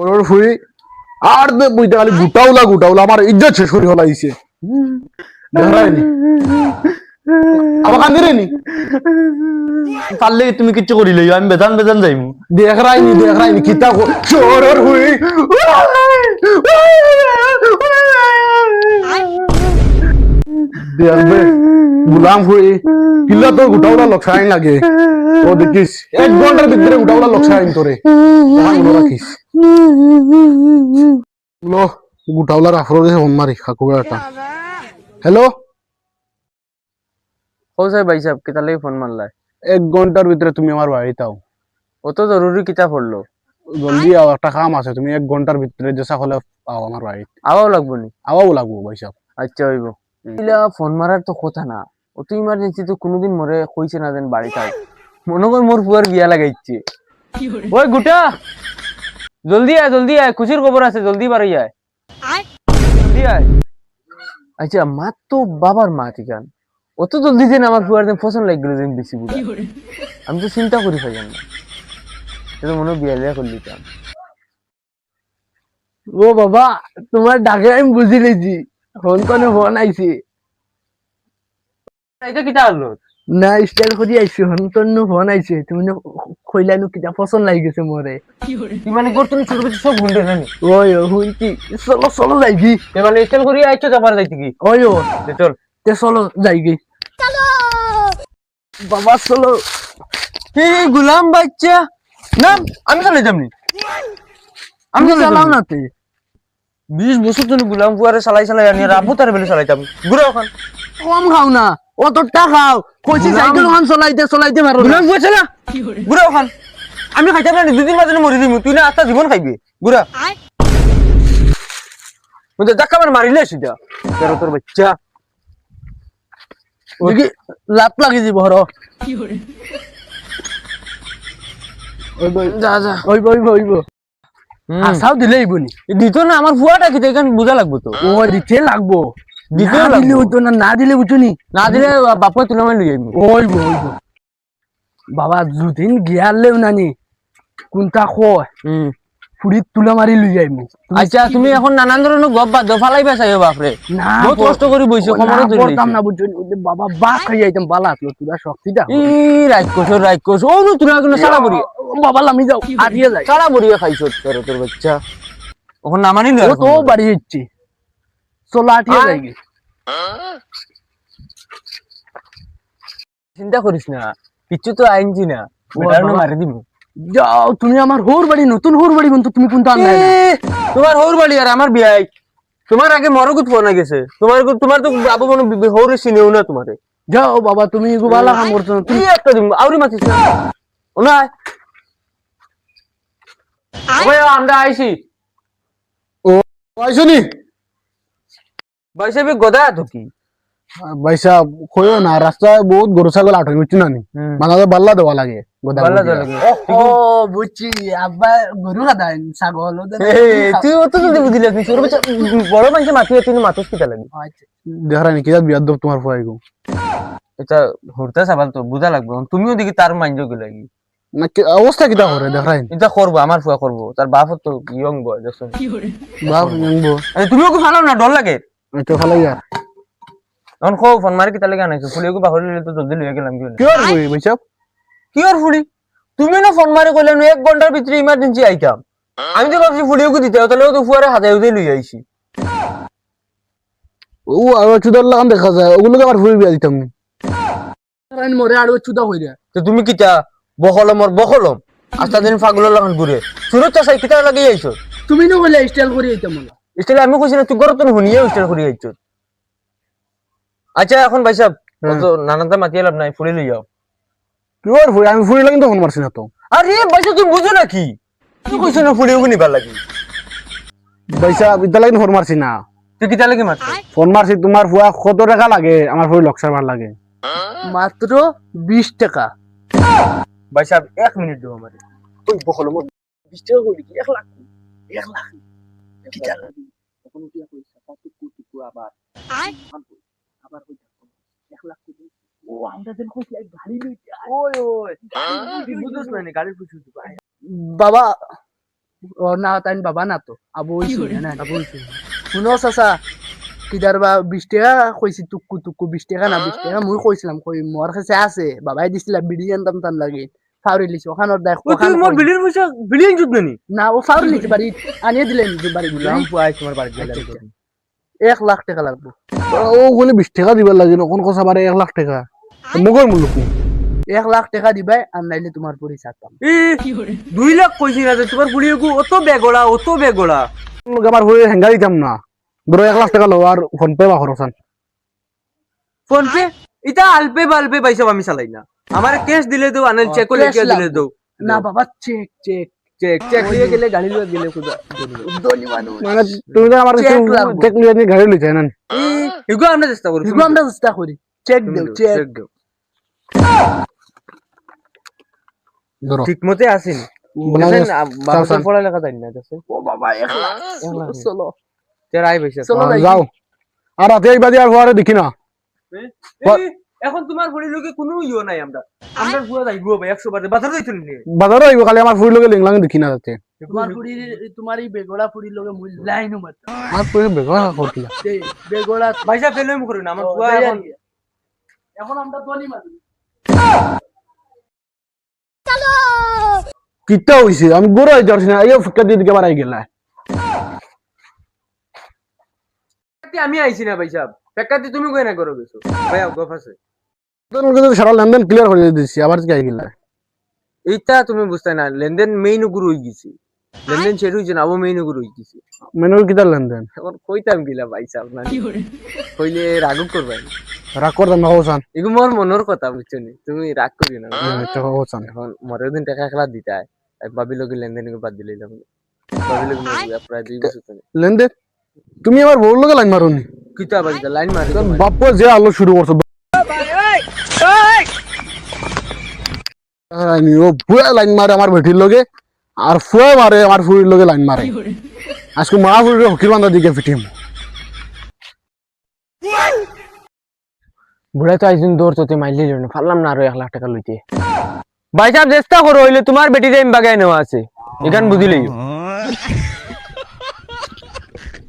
ওর হুই আর দে বুইতে খালি গুটাউলা আমার ইজ্জত শেষ করে হলাইছে দেখায়নি আবার কান্দিরেনি পারলে তুমি কিচ্ছু করিলে আমি বেদান বেদান যাইমু দেখায়নি কিতা চোর হুই দেখবে গুলাম হুই কিল্লা তো গুটাউলা লক্ষাইন লাগে ও দেখিস 1 ঘন্টার ভিতরে গুটাউলা লক্ষাইন তোরে মনে রাখিস লো গুটাউলার আফরোজে ফোন মারি কাকুয়াটা হ্যালো ও সাহেব ভাই সাহেব কিতা লাগি ফোন মারলা 1 ঘন্টার ভিতরে তুমি আমার বাড়িতে আও অত জরুরি কিতা পড়লো জলদি আও একটা কাম আছে তুমি 1 ঘন্টার ভিতরে যেসা হলে আও আমার বাড়িতে আওয়াও লাগবো নি আওয়াও লাগবো ভাই সাহেব আচ্ছা হইব ইলা ফোন মারার তো কথা না অত ইমার্জেন্সি তো কোনোদিন মরে কইছে না দেন বাড়িতে আয়। মনে কর মোর ফুয়ার বিয়া লাগাইছে ওই গুটা জলদি আয় খুশির খবর আছে জলদি বাড়ি আয় জলদি আয় আচ্ছা মা তো বাবার মা ঠিকান অত জলদি যেন আমার ফুয়ার দেন পছন্দ লাগ গেল যেন বেশি বুড়া আমি তো চিন্তা করি ফেলেন না এটা মনে হয় বিয়া লিয়া করলি কাম ও বাবা তোমার ডাকে আমি বুঝি লেছি ফোন করে ফোন আইছি এটা কিটা হলো না স্টাইল করি আইছি ফোন ফোন আইছে তুমি কইলানো কিটা পছন্দ লাগি গেছে মোরে তুই মানে গোর তুমি ছোট ছোট সব গুন্ডে জানি ওই হুইতি চলো চলো যাইগি তুই মানে স্টাইল করি আইছো যাবার যাইতে কি ওই দে চল তে চলো যাইগি চলো বাবা চলো এই গোলাম বাচ্চা না আমি চলে যামনি আমি চালাও না তুই 20 বছর ধরে গোলাম ফুয়ারে চালাই আনি রাবু তার বেলে চালাইতাম গুড়া ওখান কম খাও না অতটা খাও কইছি সাইকেল খান চলাইতে পারো গোলাম ফুয়া চালা গুড়া ওখান আমি খাইতাম না 2 দিন বাদে মরি দিমু তুই না আস্তা জীবন খাইবি গুড়া মুদে ধাক্কা মারিলে সিধা তেরো তোর বাচ্চা দেখি লাত লাগি যাব হর যা যা ওইব আসাও দিলে ইবনি দিত না আমার ফুয়াটা কি এখান বুঝা লাগবো তো ও দিতে লাগবো দিতে না দিলে হইতো না না দিলে বুঝুনি না দিলে বাপা তুলে মারি লই যাইবো ওইব বাবা দুদিন গিয়ালেও নানি কোনটা কয় ফুড়িত তুলা মারি লই যাইমু আচ্ছা তুমি এখন নানান ধরনের গপ বাদ ফালাইবা চাইও বাপরে না বহুত কষ্ট করে বইছো খবরে ধরে পড়তাম না বুঝুনি বাবা বাপ খাই যাইতাম বালা আসলো তুলা শক্তিটা ই রাইকোস ও নু তুলা কোন সারা বড়ি বাবা লামি যাও আদিয়ে যাই সারা বড়ি খাইছো তোর বাচ্চা এখন না মানি ও তো বাড়ি হচ্ছে চলো আটিয়ে যাই চিন্তা করিস না কিছু তো আইনছি না বেটার না মারি দিমু যাও তুমি আমার হোর বাড়ি নতুন হোর বাড়ি বন্ধু তুমি কোনটা আনলে তোমার হোর বাড়ি আর আমার বিয়াই তোমার আগে মরগুত ফোন গেছে তোমার তো বাবু মনে হোর চিনেও না তোমারে যাও বাবা তুমি বালা কাম করছো না তুই একটা দিম আউরি মাতিস না ওনা ওই আমরা আইছি আইসনি ভাই সাহেব গদা তো কি ভাই সাহেব কইও না রাস্তায় বহুত গরু ছাগল আটকে বুঝছি না নি মাঝে বাল্লা দেওয়া লাগে গোদা ভালো তো লাগে ও বুঝছি আব্বা গরু খাদান ছাগল তুই অত জলদি বুঝিলি তুই ছোট বাচ্চা বড় মানুষ মাতিয়ে তুই মাতস কিটা লাগে দেখা নি কিয়া বিয়াদ তোমার ফুয়াই গো এটা হরতে সাবাল তো বুঝা লাগবে তুমিও দেখি তার মাইন্ড কি লাগি না অবস্থা কিটা করে দেখাই এটা করবো আমার ফুয়া করবো তার বাপ তো ইয়ং বয় দেখছো বাপ জানবো তুমিও কি ফালাও না ডর লাগে এটা ভালো ইয়া এখন খো ফোন মারি কিতা লাগে আনাইছো ফুলিও বাহর লিলে তো জলদি লইয়া গেলাম কি কি আর কই ভাই সাহেব কি আর ফুলি তুমি না ফোন মারি কইলে 1 ঘন্টার ভিতরে ইমার্জেন্সি আইতাম আমি তো ভাবছি ফুলিও কি দিতে তাহলে তো ফুয়ারে হাজার উদে লই আইছি ও আর চুদার লাগান দেখা যায় ওগুলোকে আবার ফুল বিয়া দিতাম নি মরে আড়ো চুদা হইরা তো তুমি কিতা বখলম আস্তা দিন ফাগল লাগান ঘুরে সুরত চাই কিতা লাগি আইছো তুমি না বলে স্টাইল করি এইটা মলা স্টাইল আমি কইছি না তুই গরত শুনিয়ে স্টাইল করি আইছো আচ্ছা এখন ভাই সাহেব তো নানানটা মাতিয়ে লাভ নাই ফুলি লই যাও কি আর ফুল আমি ফুল লাগি তো ফোন মারছি না তো আরে ভাই সাহেব তুমি বুঝো না কি তুই কইছো না ফুলিও কি নিবার লাগি ভাই সাহেব ইতা লাগি ফোন মারছি না তুই কিতা লাগি মাত্র ফোন মারছি তোমার ফুয়া কত টাকা লাগে আমার ফুল লক্ষার ভার লাগে মাত্র 20 টাকা ভাই সাহেব 1 মিনিট দাও আমারে ওই বকল মত 20 টাকা কইলি কি 1 লাখ 1 লাখ কি টাকা তখন কি কই সাপাতু কুতু আবার আবার কই 1 লাখ কই ও আমরা দেন কইছি এক গাড়ি লইতে ওই তুই বুঝছ না গাড়ি কইছিস বাবা ও না তাই বাবা না তো আবু হইছে না আবু হইছে শুনো চাচা কিদার বা 20 টাকা কইছি টুকু টুকু 20 টাকা না 20 টাকা মুই কইছিলাম কই মোর কাছে আছে বাবাই দিছিলা বিড়ি আনতাম তার লাগে ফাউরি লিছি ওখানোর দেখ ও তুই মোর বিলির পয়সা বিলিয়ন জুত নানি না ও ফাউরি লিছি বাড়ি আনিয়ে দিলেন বাড়ি নাম পাই তোমার বাড়ি গেলে 1 লাখ টাকা লাগবে ও বলে 20 টাকা দিবার লাগে কোন কথা পারে 1 লাখ টাকা মগর মূল্য 1 লাখ টাকা দিবাই আর নাইলে তোমার পরি ছাড়তাম 2 লাখ কইছি না যে তোমার বুড়িগু অত বেগড়া আমার হয়ে হ্যাঙ্গা দিতাম না বড় 1 লাখ টাকা লো আর ফোন পে বা খরচান ফোন পে ইটা আলপে বালপে পয়সা আমি চালাই না আমার ক্যাশ দিলে দাও আনাল চেক করে cash দিলে দাও না বাবা চেক চেক চেক দিয়ে গেলে গাড়ি লয়ে গেলে খুদা ধনী মানুষ মানে তুমি তো আমার Check লাগবে। চেক নিয়ে গাড়ি লইছে না এগুলো আমরা চেষ্টা করি এগুলো আমরা চেষ্টা করি চেক দেও চেক দাও ধরো ঠিক মতে আসেন বলা যায়, বাবা চাও। পড়ালেখা জানি না দেখছেন ও বাবা 1 লাখ চলো তেরাই পয়সা চলো যাই। যাও আর রাতে এই বাজে আর হওয়ারে দেখি না এখন তোমার বুড়ি লোকে কোনো ইও নাই আমরা পুরো যাইবো ভাই 100 বার বাজার যাইতো নি বাজারও আইব খালি আমার ফুড়ি লগে লিংলাং দেখি না যাতে তোমার এই বেগড়া পুরি লগে মুই লাইনও মারতাম আমার ফুড়ি বেগা করতিলা এই বেগড়া পয়সা ফেলে মুখ করে না আমার পুয়া এখন এখন আমরা ধনী মানুষ কিটা হইছে আমি গোরা যাচ্ছি না এই ফুটকা দিয়ে দিকে মারাই গেলা আমি আইছি না ভাই সাহেব টাকাতে তুমি কই না করো গেছো ভাই গফ আছে তোর কাছে সারা লেনদেন ক্লিয়ার করে দিছি আবার কি আই গেলা এইটা তুমি বুঝতে না লেনদেন মেইন গুরু হই গেছি লেনদেন শেষ হইছে না ও মেইন গুরু হই গেছি মেনুর কিটা লেনদেন এখন কইতাম গিলা ভাই সাহেব না কইলে রাগ করবাই রাগ করতাম না হোসান এগু মোর মনের কথা বুঝছো নি তুমি রাগ করি না হোসান এখন মরে দিন টাকা খেলা দিতে হয় ভাবি লোকে লেনদেন বাদ দিলাম ভাবি লোকে প্রায় 2 বছর ধরে লেনদেন তুমি আমার বউর লগে লাইন মারোনি কিতা বাজি লাইন মারি তোর বাপ যে আলো শুরু করছো ও ফুয়া লাইন মারে আমার বেটির লগে আর ফুয়া মারে আমার ফুড়ির লগে লাইন মারে আজকে মা ফুড়ির হকির বান্ধা দিকে ফিটিম বুড়া তো আইজন দৌড় তোতে মাইলি লইল না পারলাম না আরো 1 লাখ টাকা লইতে ভাই সাহেব চেষ্টা করো হইলে তোমার বেটি যে বাগায় নেওয়া আছে এখান বুঝিলেই